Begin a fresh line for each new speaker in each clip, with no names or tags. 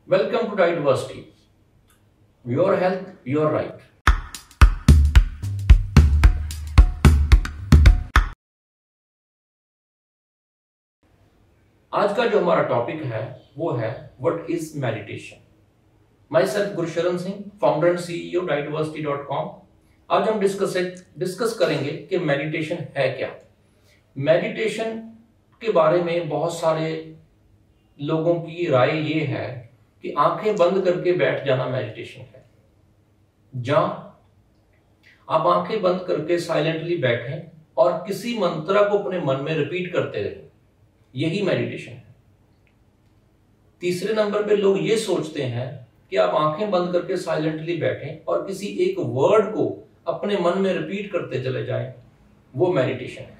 Welcome to Diversity. Your health, your right. आज का जो हमारा टॉपिक है वो है what is meditation. My self Gursharan Singh, founder and CEO diversity.com। आज हम डिस्कस करेंगे कि मेडिटेशन है क्या। मेडिटेशन के बारे में बहुत सारे लोगों की राय ये है कि आंखें बंद करके बैठ जाना मेडिटेशन है। जहां आप आंखें बंद करके साइलेंटली बैठें और किसी मंत्र को अपने मन में रिपीट करते रहें, यही मेडिटेशन है। तीसरे नंबर पे लोग ये सोचते हैं कि आप आंखें बंद करके साइलेंटली बैठें और किसी एक वर्ड को अपने मन में रिपीट करते चले जाएं, वो मेडिटेशन है।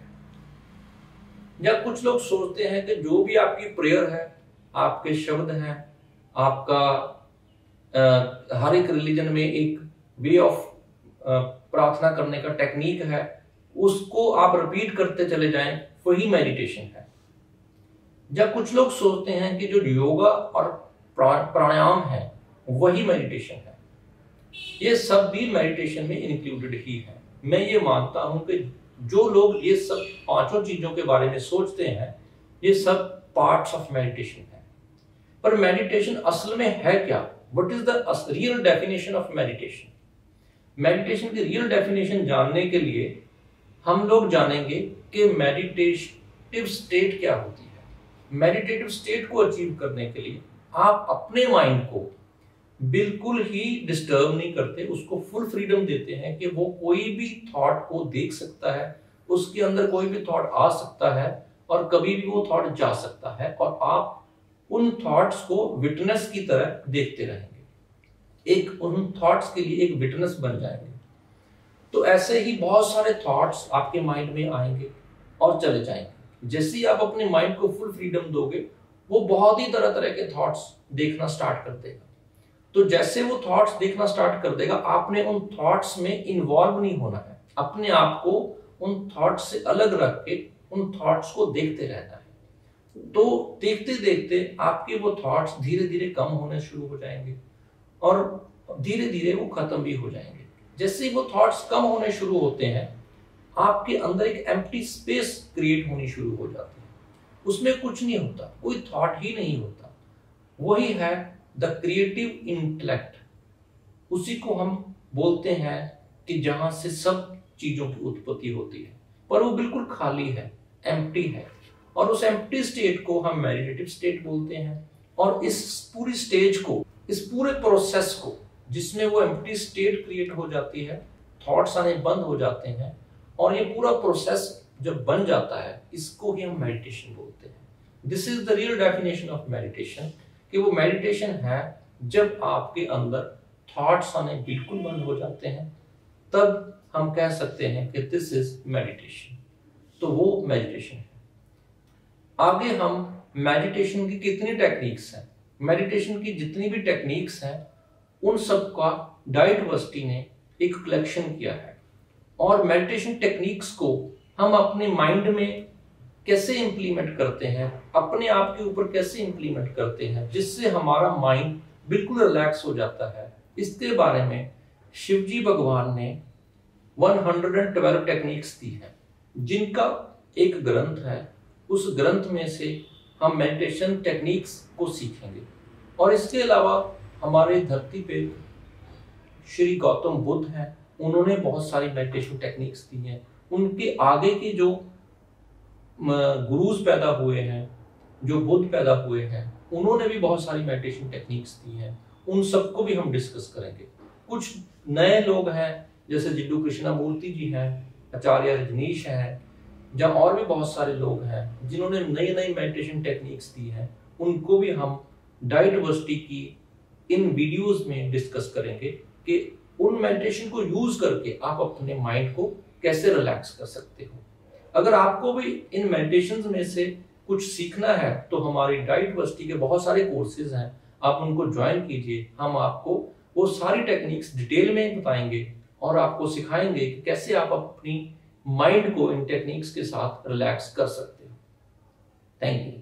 या कुछ लोग सोचते हैं कि जो भी आपकी प्रेयर है, आपके शब्द हैं, आपका हर एक रिलीजन में एक वे ऑफ प्रार्थना करने का टेक्निक है, उसको आप रिपीट करते चले जाएं, वही मेडिटेशन है। जब कुछ लोग सोचते हैं कि जो योगा और प्राणायाम है वही मेडिटेशन है, ये सब भी मेडिटेशन में इंक्लूडेड ही है। मैं ये मानता हूं कि जो लोग ये सब पांचों चीजों के बारे में सोचते हैं, ये सब पार्ट्स ऑफ मेडिटेशन है। पर मेडिटेशन असल में है क्या? What is the real definition of meditation? Meditation की रियल डेफिनेशन जानने के लिए हम लोग जानेंगे कि मेडिटेटिव स्टेट क्या होती है। मेडिटेटिव स्टेट को अचीव करने के लिए आप अपने माइंड को बिल्कुल ही डिस्टर्ब नहीं करते, उसको फुल फ्रीडम देते हैं कि वो कोई भी थॉट को देख सकता है, उसके अंदर कोई भी थॉट आ सकता है और कभी भी वो थॉट जा सकता है, और आप उन थॉट्स को विटनेस की तरह देखते रहेंगे, एक उन थॉट्स के लिए एक विटनेस बन जाएंगे। तो ऐसे ही बहुत सारे थॉट्स आपके माइंड में आएंगे और चले जाएंगे। जैसे ही आप अपने माइंड को फुल फ्रीडम दोगे, वो बहुत ही तरह तरह के थॉट्स देखना स्टार्ट कर देगा। तो जैसे वो थॉट्स देखना स्टार्ट कर देगा, आपने उन थॉट्स में इन्वॉल्व नहीं होना है, अपने आप को उन थॉट्स से अलग रख के उन थॉट्स को देखते रहना है। तो देखते देखते आपके वो थॉट्स धीरे धीरे कम होने शुरू हो जाएंगे और धीरे धीरे वो खत्म भी हो जाएंगे। जैसे ही वो थॉट्स कम होने शुरू होते हैं, आपके अंदर एक एम्प्टी स्पेस क्रिएट होनी शुरू हो जाती है। उसमें कुछ नहीं होता, कोई थॉट ही नहीं होता। वही है द क्रिएटिव इंटेलेक्ट। उसी को हम बोलते हैं कि जहां से सब चीजों की उत्पत्ति होती है, पर वो बिल्कुल खाली है, एम्प्टी है। और उस एम्प्टी स्टेट को हम मेडिटेटिव स्टेट बोलते हैं। और इस पूरी स्टेज को, इस पूरे प्रोसेस को, जिसमें वो एम्प्टी स्टेट क्रिएट हो जाती है, थॉट्स आने बंद हो जाते हैं, और ये पूरा प्रोसेस जब बन जाता है, इसको ही हम मेडिटेशन बोलते हैं। This is the real definition of meditation, कि वो मेडिटेशन है जब आपके अंदर थॉट्स आने बिल्कुल बंद हो जाते हैं, तब हम कह सकते हैं कि दिस इज मेडिटेशन। तो वो मेडिटेशन है। आगे हम मेडिटेशन की कितनी टेक्निक्स हैं, मेडिटेशन की जितनी भी टेक्निक्स हैं, उन सब का डाइवर्सिटी ने एक कलेक्शन किया है। और मेडिटेशन टेक्निक्स को हम अपने माइंड में कैसे इंप्लीमेंट करते हैं, अपने आप के ऊपर कैसे इंप्लीमेंट करते हैं, जिससे हमारा माइंड बिल्कुल रिलैक्स हो जाता है, इसके बारे में शिवजी भगवान ने 112 टेक्निक्स दी हैं, जिनका एक ग्रंथ है। उस ग्रंथ में से हम मेडिटेशन टेक्निक्स को सीखेंगे। और इसके अलावा हमारे धरती पे श्री गौतम बुद्ध हैं, उन्होंने बहुत सारी मेडिटेशन टेक्निक्स दी हैं। उनके आगे के जो गुरुज पैदा हुए हैं, जो बुद्ध पैदा हुए हैं, उन्होंने भी बहुत सारी मेडिटेशन टेक्निक्स दी हैं। उन सबको भी हम डिस्कस करेंगे। कुछ नए लोग हैं, जैसे जिड्डू कृष्णमूर्ति जी हैं, आचार्य रजनीश हैं, जहाँ और भी बहुत सारे लोग हैं जिन्होंने नई नई मेडिटेशन टेक्निक्स दी हैं। उनको भी हम डाइवर्सिटी की इन वीडियोस में डिस्कस करेंगे कि उन मेडिटेशन को यूज करके आप अपने माइंड को कैसे रिलैक्स कर सकते हो। अगर आपको भी इन मेडिटेशंस में से कुछ सीखना है, तो हमारी डाइवर्सिटी के बहुत सारे कोर्सेज हैं, आप उनको ज्वाइन कीजिए। हम आपको वो सारी टेक्निक्स डिटेल में बताएंगे और आपको सिखाएंगे कि कैसे आप अपनी माइंड को इन टेक्निक्स के साथ रिलैक्स कर सकते हो। Thank you.